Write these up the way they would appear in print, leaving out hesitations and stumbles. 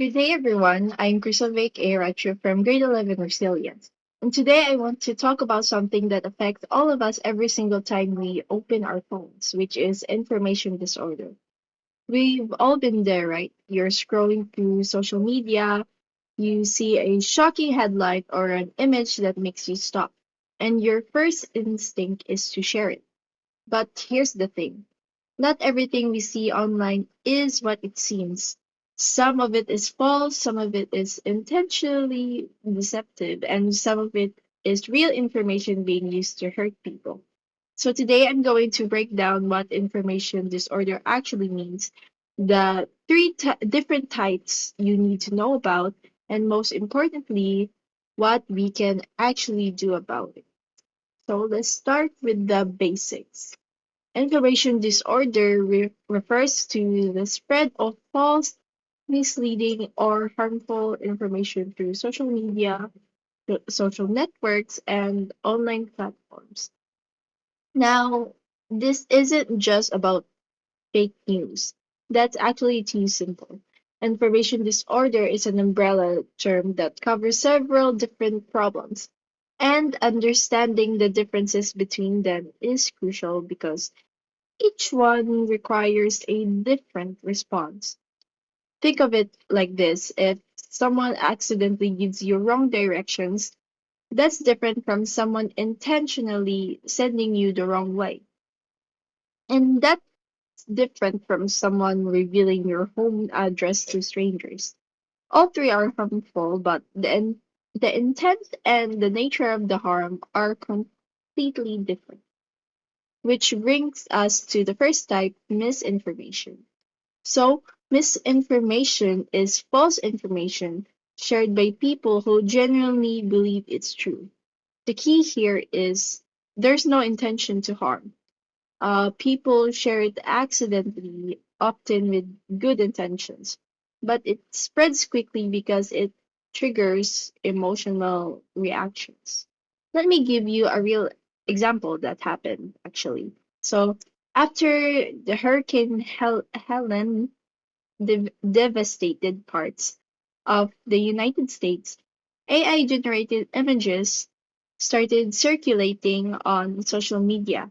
Good day, everyone. I'm Krisovik A. Ratcho from Grade 11 Resilience. And today I want to talk about something that affects all of us every single time we open our phones, which is information disorder. We've all been there, right? You're scrolling through social media, you see a shocking headline or an image that makes you stop, and your first instinct is to share it. But here's the thing. Not everything we see online is what it seems. Some of it is false, some of it is intentionally deceptive, and some of it is real information being used to hurt people. So today I'm going to break down what information disorder actually means, the different types you need to know about, and most importantly, what we can actually do about it. So let's start with the basics. Information disorder refers to the spread of false, misleading, or harmful information through social media, social networks, and online platforms. Now, this isn't just about fake news. That's actually too simple. Information disorder is an umbrella term that covers several different problems. And understanding the differences between them is crucial because each one requires a different response. Think of it like this: if someone accidentally gives you wrong directions, that's different from someone intentionally sending you the wrong way. And that's different from someone revealing your home address to strangers. All three are harmful, but the intent and the nature of the harm are completely different. Which brings us to the first type, misinformation. So, misinformation is false information shared by people who genuinely believe it's true. The key here is there's no intention to harm. People share it accidentally, often with good intentions, but it spreads quickly because it triggers emotional reactions. Let me give you a real example that happened actually. So, after the Helen devastated parts of the United States, AI generated images started circulating on social media.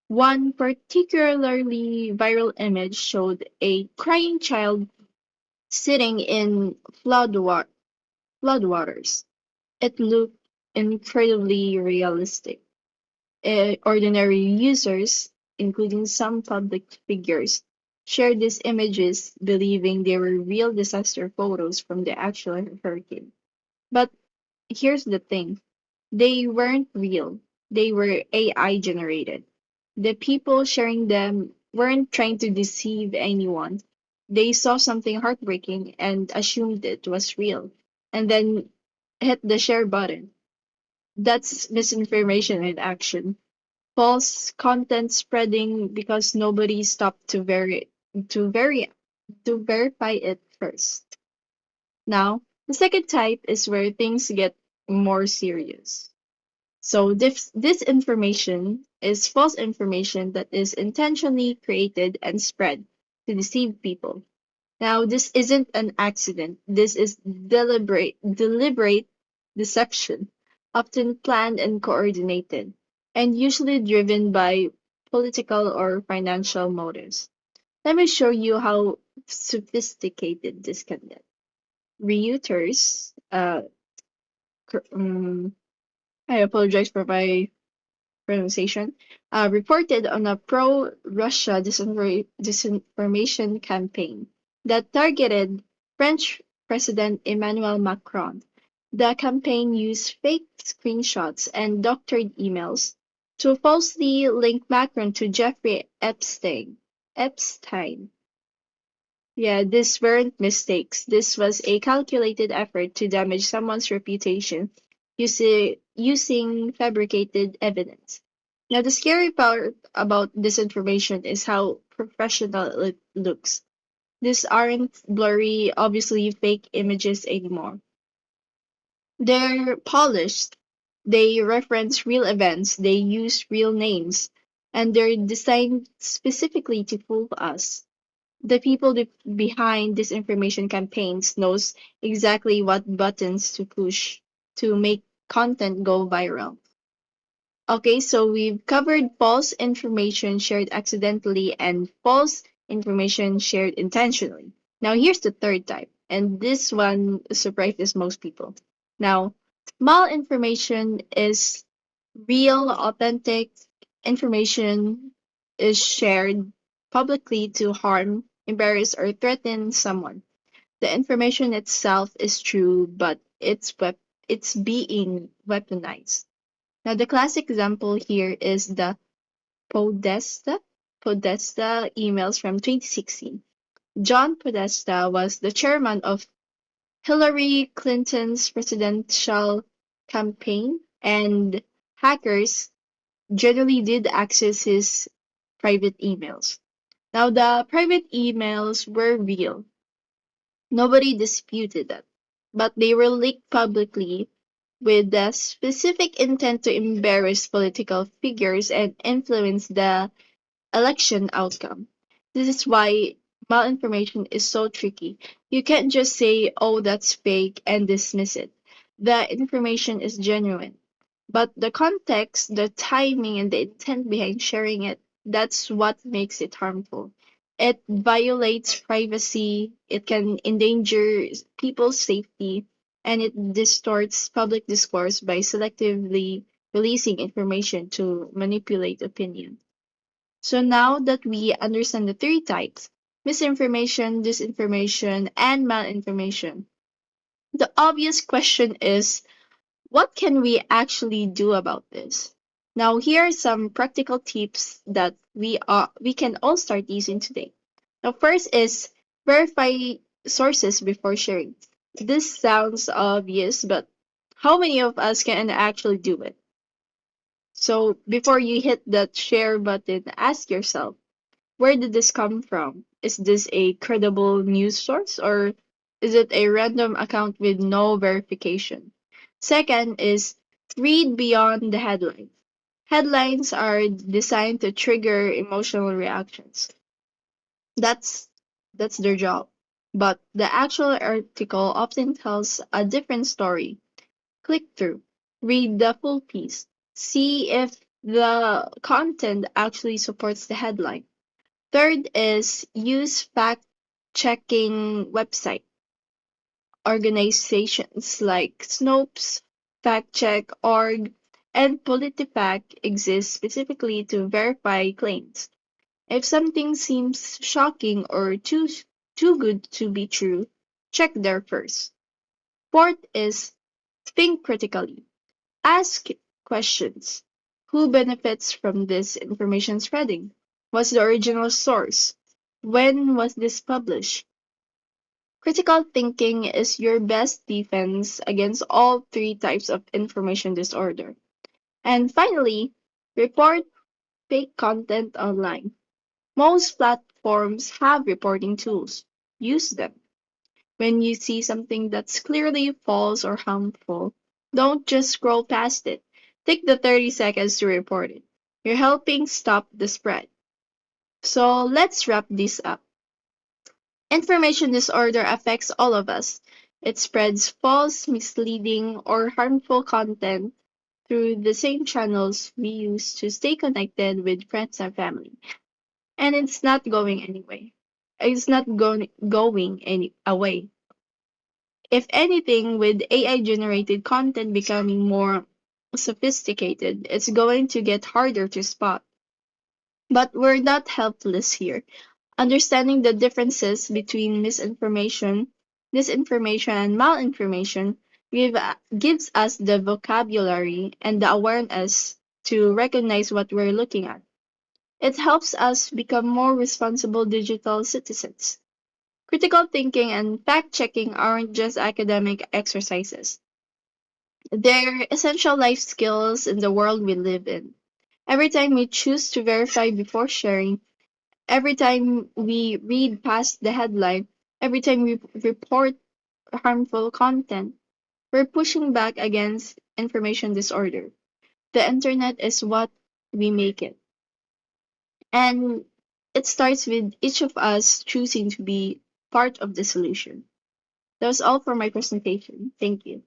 One particularly viral image showed a crying child sitting in floodwaters. It looked incredibly realistic. Ordinary users, including some public figures, shared these images believing they were real disaster photos from the actual hurricane. But here's the thing, they weren't real, they were AI generated. The people sharing them weren't trying to deceive anyone. They saw something heartbreaking and assumed it was real, and then hit the share button. That's misinformation in action. False content spreading because nobody stopped to veri to verify it first. Now, the second type is where things get more serious. So this information is false information that is intentionally created and spread to deceive people. Now, this isn't an accident. This is deliberate deception, often planned and coordinated, and usually driven by political or financial motives. Let me show you how sophisticated this can get. Reuters, cr- um, I apologize for my pronunciation, reported on a pro-Russia disinformation campaign that targeted French President Emmanuel Macron. The campaign used fake screenshots and doctored emails to falsely link Macron to Jeffrey Epstein. Epstein. Yeah, these weren't mistakes. This was a calculated effort to damage someone's reputation using fabricated evidence. Now, the scary part about disinformation is how professional it looks. These aren't blurry, obviously fake images anymore. They're polished. They reference real events, they use real names, and they're designed specifically to fool us. The people behind disinformation campaigns knows exactly what buttons to push to make content go viral. Okay, so we've covered false information shared accidentally and false information shared intentionally. Now, here's the third type, and this one surprises most people. Now, malinformation is real, authentic information is shared publicly to harm, embarrass, or threaten someone. The information itself is true, but it's being weaponized. Now, the classic example here is the Podesta Podesta emails from 2016. John Podesta was the chairman of Hillary Clinton's presidential campaign, and hackers generally did access his private emails. Now, the private emails were real. Nobody disputed that. But they were leaked publicly with the specific intent to embarrass political figures and influence the election outcome. This is why malinformation is so tricky. You can't just say, oh, that's fake and dismiss it. The information is genuine. But the context, the timing, and the intent behind sharing it, that's what makes it harmful. It violates privacy, it can endanger people's safety, and it distorts public discourse by selectively releasing information to manipulate opinion. So now that we understand the three types, misinformation, disinformation, and malinformation, the obvious question is, what can we actually do about this? Now, here are some practical tips that we can all start using today. Now, first is verify sources before sharing. This sounds obvious, but how many of us can actually do it? So, before you hit that share button, ask yourself, where did this come from? Is this a credible news source or is it a random account with no verification? Second is read beyond the headline. Headlines are designed to trigger emotional reactions. That's that's their job. But the actual article often tells a different story. Click through, read the full piece, see if the content actually supports the headline. Third is use fact-checking website organizations like Snopes, FactCheck.org, and PolitiFact exist specifically to verify claims. If something seems shocking or too good to be true, check there first. Fourth is think critically. Ask questions. Who benefits from this information spreading? What's the original source? When was this published? Critical thinking is your best defense against all three types of information disorder. And finally, report fake content online. Most platforms have reporting tools. Use them. When you see something that's clearly false or harmful, don't just scroll past it. Take the 30 seconds to report it. You're helping stop the spread. So let's wrap this up. Information disorder affects all of us. It spreads false, misleading, or harmful content through the same channels we use to stay connected with friends and family. And it's not going anyway. It's not going any away. If anything, with AI generated content becoming more sophisticated, it's going to get harder to spot. But we're not helpless here. Understanding the differences between misinformation, disinformation, and malinformation gives us the vocabulary and the awareness to recognize what we're looking at. It helps us become more responsible digital citizens. Critical thinking and fact checking aren't just academic exercises, they're essential life skills in the world we live in. Every time we choose to verify before sharing, every time we read past the headline, every time we report harmful content, we're pushing back against information disorder. The internet is what we make it. And it starts with each of us choosing to be part of the solution. That was all for my presentation. Thank you.